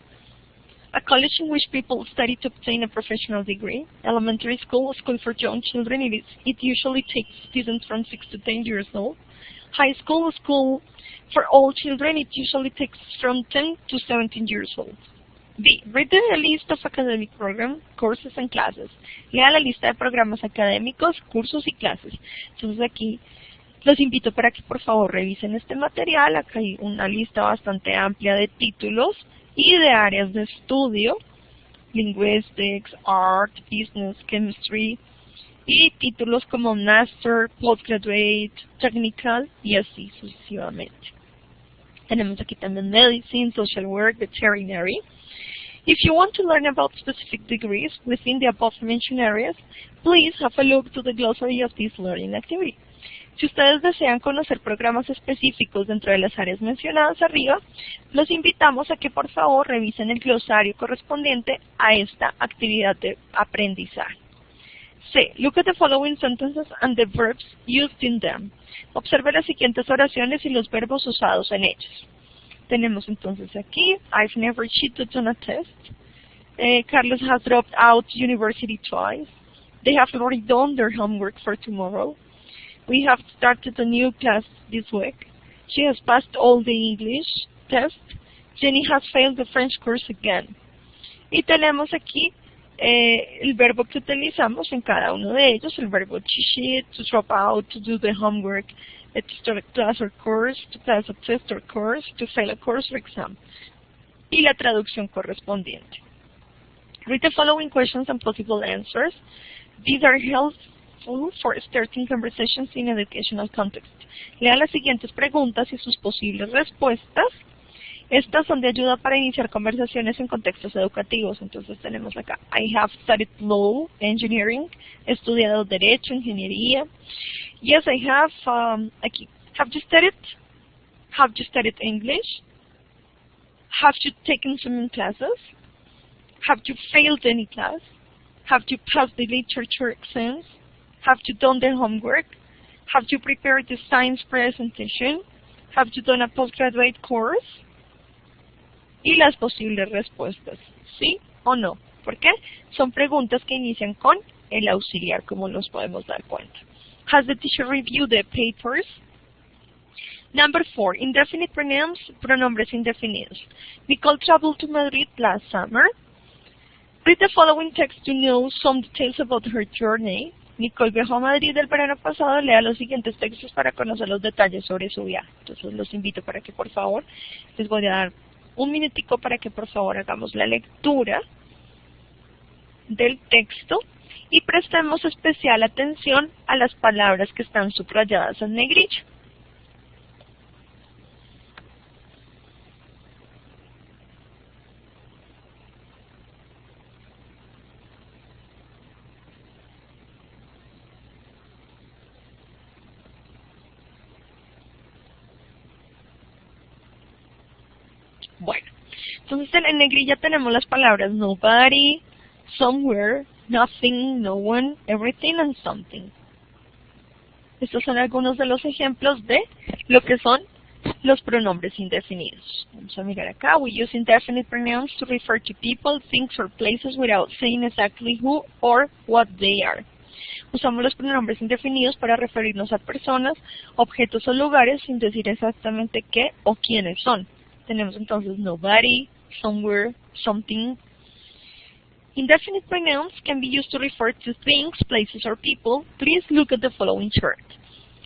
a college in which people study to obtain a professional degree. Elementary school, a school for young children. It usually takes students from 6 to 10 years old. High school, a school for all children. It usually takes from 10 to 17 years old. B. Read the list of academic programs, courses, and classes. Lea la lista de programas académicos, cursos y clases. Entonces aquí los invito para que por favor revisen este material. Acá hay una lista bastante amplia de títulos y de áreas de estudio. Linguistics, Art, Business, Chemistry. Y títulos como Master, Postgraduate, Technical y así sucesivamente. Tenemos aquí también Medicine, Social Work, Veterinary. If you want to learn about specific degrees within the above-mentioned areas, please have a look to the glossary of this learning activity. Si ustedes desean conocer programas específicos dentro de las áreas mencionadas arriba, los invitamos a que por favor revisen el glosario correspondiente a esta actividad de aprendizaje. C. Look at the following sentences and the verbs used in them. Observe las siguientes oraciones y los verbos usados en ellas. Tenemos entonces aquí, I've never cheated on a test. Carlos has dropped out university twice. They have already done their homework for tomorrow. We have started a new class this week. She has passed all the English test. Jenny has failed the French course again. Y tenemos aquí el verbo que utilizamos en cada uno de ellos, el verbo to cheat, to drop out, to do the homework, to start a class or course, to pass a test or course, to fail a course or exam. Y la traducción correspondiente. Read the following questions and possible answers. These are helpful for starting conversations in educational context. Lea las siguientes preguntas y sus posibles respuestas. Estas son de ayuda para iniciar conversaciones en contextos educativos. Entonces tenemos acá, I have studied law, engineering, he estudiado derecho, ingeniería. Yes, I have, aquí, have you studied English? Have you taken some classes? Have you failed any class? Have you passed the literature exams? Have you done the homework? Have you prepared the science presentation? Have you done a postgraduate course? Y las posibles respuestas, ¿sí o no? ¿Por qué? Son preguntas que inician con el auxiliar, como nos podemos dar cuenta. Has the teacher reviewed the papers? Number 4, indefinite pronouns, pronombres indefinidos. Nicole traveled to Madrid last summer. Read the following text to know some details about her journey. Nicole viajó a Madrid el verano pasado. Lea los siguientes textos para conocer los detalles sobre su viaje. Entonces los invito para que por favor, les voy a dar un minutico para que por favor hagamos la lectura del texto y prestemos especial atención a las palabras que están subrayadas en negrilla. Bueno, entonces en negrilla tenemos las palabras nobody, somewhere, nothing, no one, everything and something. Estos son algunos de los ejemplos de lo que son los pronombres indefinidos. Vamos a mirar acá. We use indefinite pronouns to refer to people, things or places without saying exactly who or what they are. Usamos los pronombres indefinidos para referirnos a personas, objetos o lugares sin decir exactamente qué o quiénes son. Tenemos entonces nobody, somewhere, something. Indefinite pronouns can be used to refer to things, places, or people. Please look at the following chart.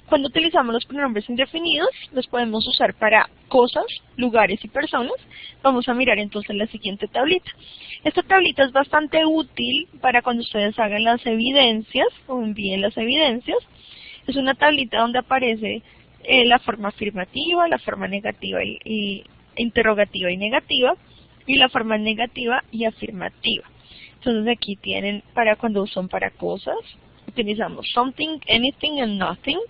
Cuando utilizamos los pronombres indefinidos, los podemos usar para cosas, lugares y personas. Vamos a mirar entonces la siguiente tablita. Esta tablita es bastante útil para cuando ustedes hagan las evidencias o envíen las evidencias. Es una tablita donde aparece la forma afirmativa, la forma negativa y interrogativa y negativa, y la forma negativa y afirmativa. Entonces aquí tienen para cuando son para cosas, utilizamos something, anything and nothing.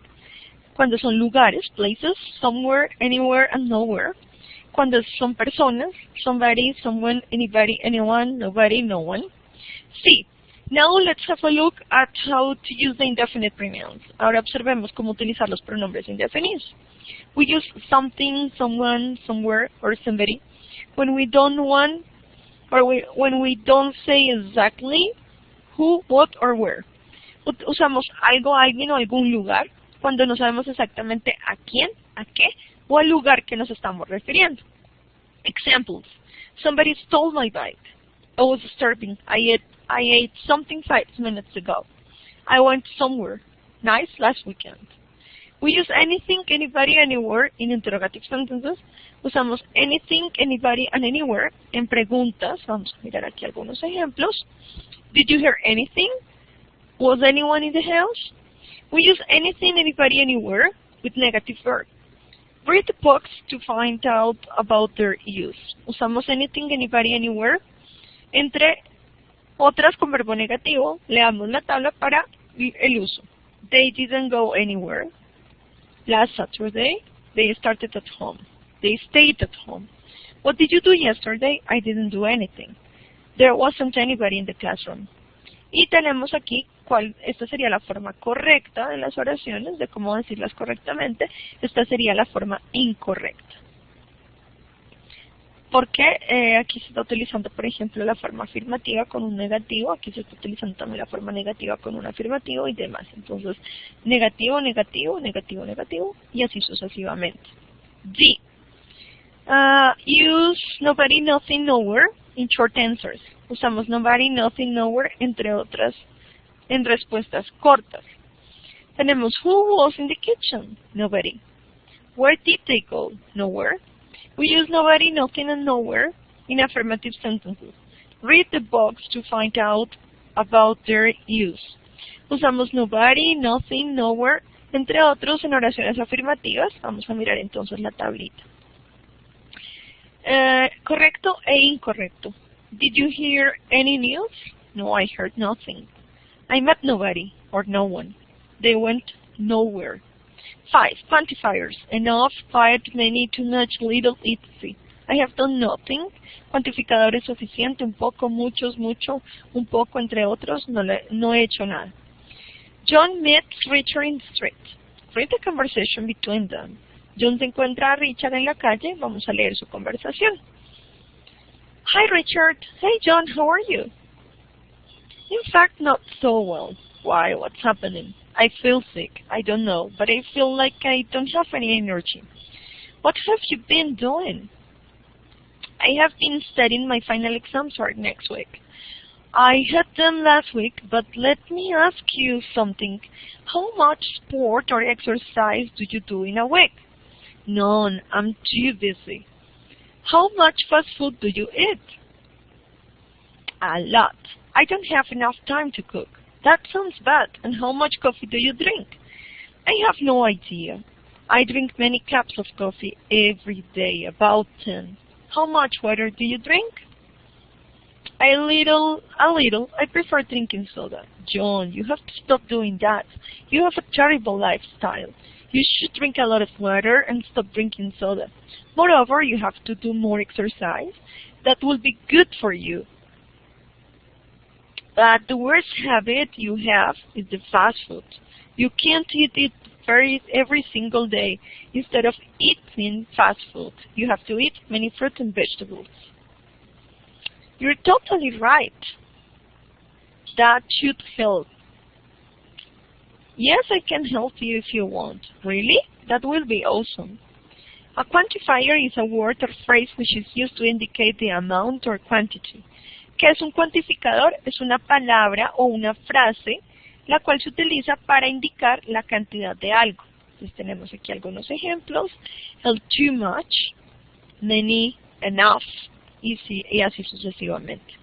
Cuando son lugares, places, somewhere, anywhere and nowhere. Cuando son personas, somebody, someone, anybody, anyone, nobody, no one. Sí. Now let's have a look at how to use the indefinite pronouns. Ahora observemos cómo utilizar los pronombres indefinidos. We use something, someone, somewhere, or somebody when we don't want or when we don't say exactly who, what, or where. Usamos algo, alguien o algún lugar cuando no sabemos exactamente a quién, a qué o al lugar que nos estamos refiriendo. Examples. Somebody stole my bike. I was starving. I ate something 5 minutes ago. I went somewhere nice last weekend. We use anything, anybody, anywhere in interrogative sentences. Usamos anything, anybody, and anywhere en preguntas. Vamos a mirar aquí algunos ejemplos. Did you hear anything? Was anyone in the house? We use anything, anybody, anywhere with negative verb. Read the books to find out about their use. Usamos anything, anybody, anywhere. Entre otras con verbo negativo, leamos la tabla para el uso. They didn't go anywhere. Last Saturday, they started at home. They stayed at home. What did you do yesterday? I didn't do anything. There wasn't anybody in the classroom. Y tenemos aquí esta sería la forma correcta de las oraciones, de cómo decirlas correctamente. Esta sería la forma incorrecta. Porque aquí se está utilizando, por ejemplo, la forma afirmativa con un negativo, aquí se está utilizando también la forma negativa con un afirmativo y demás. Entonces, negativo, negativo, negativo, negativo, y así sucesivamente. D. Use nobody, nothing, nowhere in short answers. Usamos nobody, nothing, nowhere, entre otras, en respuestas cortas. Tenemos who was in the kitchen? Nobody. Where did they go? Nowhere. We use nobody, nothing, and nowhere in affirmative sentences. Read the box to find out about their use. Usamos nobody, nothing, nowhere, entre otros en oraciones afirmativas. Vamos a mirar entonces la tablita. Correcto e incorrecto. Did you hear any news? No, I heard nothing. I met nobody or no one. They went nowhere. 5. Quantifiers. Enough, quite, many, too much, little, etc. I have done nothing. Cuantificadores suficiente, un poco, muchos, mucho, un poco, entre otros. No he hecho nada. John meets Richard in the street. Read the conversation between them. John se encuentra a Richard en la calle. Vamos a leer su conversación. Hi, Richard. Hey, John. How are you? In fact, not so well. Why? What's happening? I feel sick. I don't know, but I feel like I don't have any energy. What have you been doing? I have been studying. My final exams are next week. I had them last week, but let me ask you something. How much sport or exercise do you do in a week? None. I'm too busy. How much fast food do you eat? A lot. I don't have enough time to cook. That sounds bad. And how much coffee do you drink? I have no idea. I drink many cups of coffee every day, about 10. How much water do you drink? A little. I prefer drinking soda. John, you have to stop doing that. You have a terrible lifestyle. You should drink a lot of water and stop drinking soda. Moreover, you have to do more exercise. That will be good for you. But the worst habit you have is the fast food. You can't eat it every single day. Instead of eating fast food, you have to eat many fruits and vegetables. You're totally right. That should help. Yes, I can help you if you want. Really? That will be awesome. A quantifier is a word or phrase which is used to indicate the amount or quantity. ¿Qué es un cuantificador? Es una palabra o una frase la cual se utiliza para indicar la cantidad de algo. Entonces tenemos aquí algunos ejemplos. El too much, many, enough, y así sucesivamente.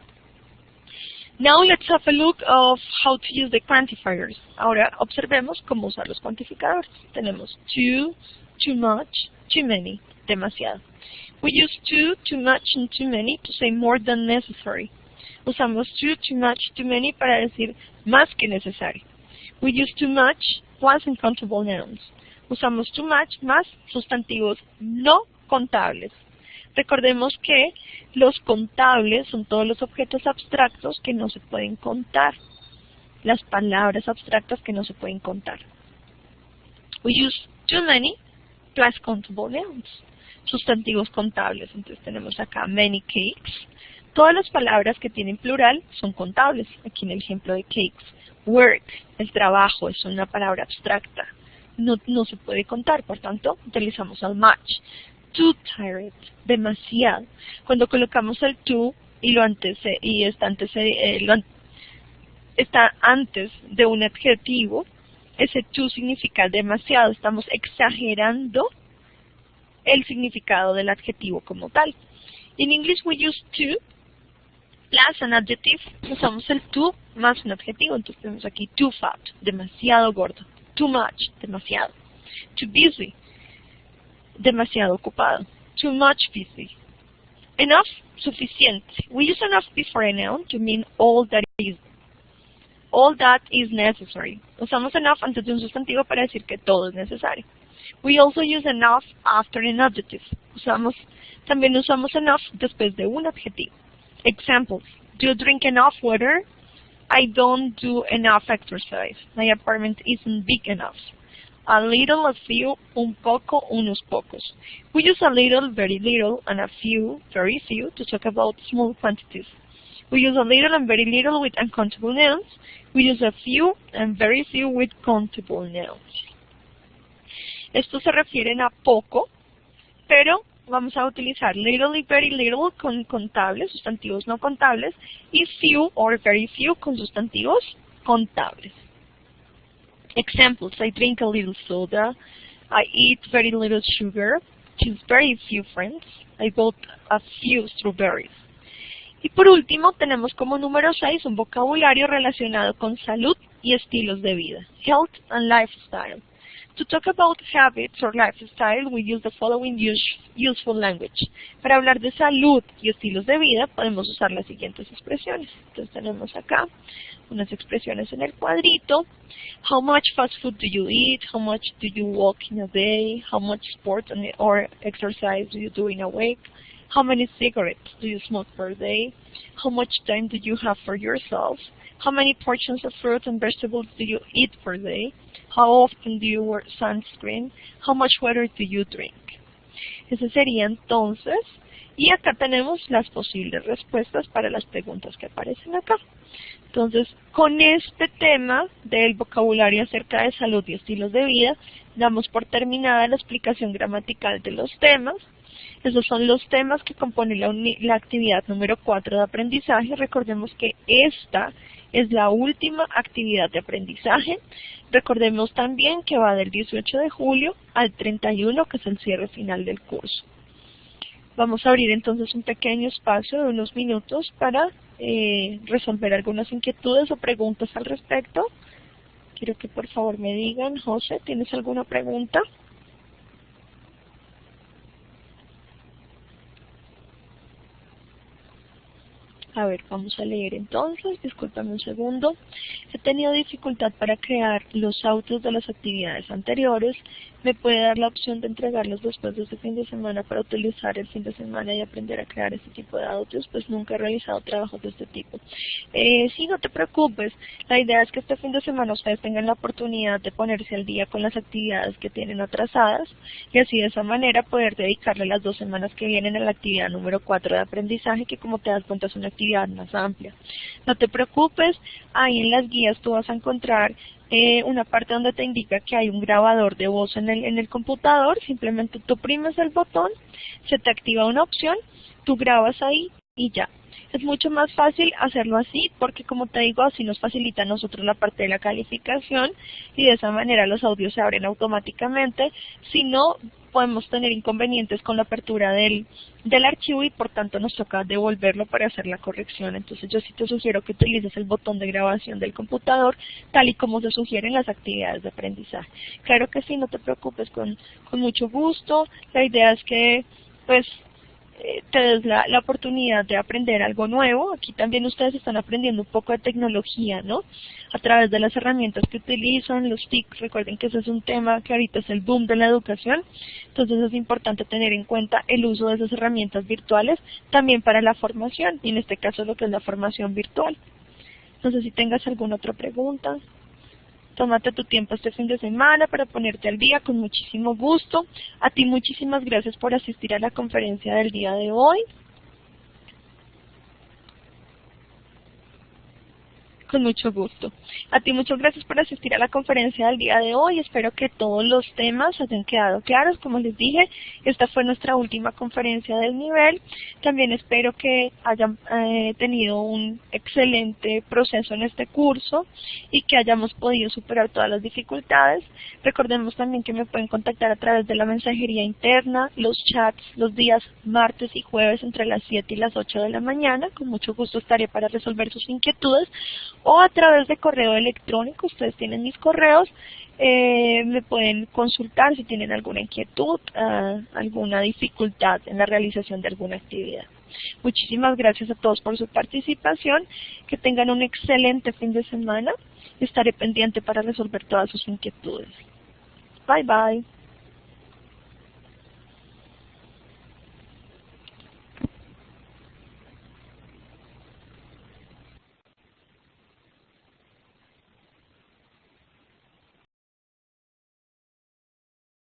Now let's have a look of how to use the quantifiers. Ahora observemos cómo usar los cuantificadores. Tenemos too, too much, too many, demasiado. We use too much, and too many to say more than necessary. Usamos too much, too many para decir más que necesario. We use too much plus uncountable nouns. Usamos too much más sustantivos no contables. Recordemos que los contables son todos los objetos abstractos que no se pueden contar. Las palabras abstractas que no se pueden contar. We use too many plus countable nouns. Sustantivos contables. Entonces tenemos acá many cakes. Todas las palabras que tienen plural son contables. Aquí en el ejemplo de cakes. Work, el trabajo, es una palabra abstracta. No se puede contar, por tanto, utilizamos el much. Too tired, demasiado. Cuando colocamos el too y está antes de un adjetivo, ese too significa demasiado. Estamos exagerando el significado del adjetivo como tal. In English we use too plus an adjective. Usamos el too más un adjetivo. Entonces tenemos aquí too fat, demasiado gordo. Too much, demasiado. Too busy, demasiado ocupado. Too much busy. Enough, suficiente. We use enough before a noun to mean all that is necessary. Usamos enough antes de un sustantivo para decir que todo es necesario. We also use enough after an adjective. También usamos enough después de un adjetivo. Examples. Do you drink enough water? I don't do enough exercise. My apartment isn't big enough. A little, a few, un poco, unos pocos. We use a little, very little, and a few, very few, to talk about small quantities. We use a little and very little with uncountable nouns. We use a few and very few with countable nouns. Estos se refieren a poco, pero vamos a utilizar little y very little con contables, sustantivos no contables, y few or very few con sustantivos contables. Examples, I drink a little soda, I eat very little sugar, choose very few friends, I bought a few strawberries. Y por último tenemos como número 6 un vocabulario relacionado con salud y estilos de vida, health and lifestyle. To talk about habits or lifestyle, we use the following useful language. Para hablar de salud y estilos de vida, podemos usar las siguientes expresiones. Entonces tenemos acá unas expresiones en el cuadrito. How much fast food do you eat? How much do you walk in a day? How much sport or exercise do you do in a week? How many cigarettes do you smoke per day? How much time do you have for yourself? How many portions of fruit and vegetables do you eat per day? How often do you wear sunscreen? How much water do you drink? Ese sería entonces, y acá tenemos las posibles respuestas para las preguntas que aparecen acá. Entonces, con este tema del vocabulario acerca de salud y estilos de vida, damos por terminada la explicación gramatical de los temas. Esos son los temas que componen la actividad número 4 de aprendizaje. Recordemos que esta es la última actividad de aprendizaje. Recordemos también que va del 18 de julio al 31, que es el cierre final del curso. Vamos a abrir entonces un pequeño espacio de unos minutos para resolver algunas inquietudes o preguntas al respecto. Quiero que por favor me digan, José, ¿tienes alguna pregunta? A ver, vamos a leer entonces, discúlpame un segundo. He tenido dificultad para crear los audios de las actividades anteriores. ¿Me puede dar la opción de entregarlos después de este fin de semana para utilizar el fin de semana y aprender a crear este tipo de audios? Pues nunca he realizado trabajos de este tipo. Sí, no te preocupes. La idea es que este fin de semana ustedes tengan la oportunidad de ponerse al día con las actividades que tienen atrasadas y así de esa manera poder dedicarle las 2 semanas que vienen a la actividad número 4 de aprendizaje, que como te das cuenta es una actividad más amplia. No te preocupes, ahí en las guías tú vas a encontrar una parte donde te indica que hay un grabador de voz en el computador. Simplemente tú oprimes el botón, se te activa una opción, tú grabas ahí y ya. Es mucho más fácil hacerlo así porque, como te digo, así nos facilita a nosotros la parte de la calificación y de esa manera los audios se abren automáticamente. Si no, podemos tener inconvenientes con la apertura del archivo y por tanto nos toca devolverlo para hacer la corrección. Entonces yo sí te sugiero que utilices el botón de grabación del computador tal y como se sugiere en las actividades de aprendizaje. Claro que sí, no te preocupes, con mucho gusto. La idea es que pues te des la oportunidad de aprender algo nuevo. Aquí también ustedes están aprendiendo un poco de tecnología, ¿no? A través de las herramientas que utilizan, los TIC. Recuerden que ese es un tema que ahorita es el boom de la educación. Entonces es importante tener en cuenta el uso de esas herramientas virtuales también para la formación, y en este caso lo que es la formación virtual. No sé si tengas alguna otra pregunta. Tómate tu tiempo este fin de semana para ponerte al día con muchísimo gusto. A ti muchísimas gracias por asistir a la conferencia del día de hoy. Con mucho gusto. A ti muchas gracias por asistir a la conferencia del día de hoy. Espero que todos los temas hayan quedado claros. Como les dije, esta fue nuestra última conferencia del nivel. También espero que hayan tenido un excelente proceso en este curso y que hayamos podido superar todas las dificultades. Recordemos también que me pueden contactar a través de la mensajería interna, los chats, los días martes y jueves entre las 7 y las 8 de la mañana. Con mucho gusto estaré para resolver sus inquietudes. O a través de correo electrónico, ustedes tienen mis correos, me pueden consultar si tienen alguna inquietud, alguna dificultad en la realización de alguna actividad. Muchísimas gracias a todos por su participación, que tengan un excelente fin de semana, estaré pendiente para resolver todas sus inquietudes. Bye bye.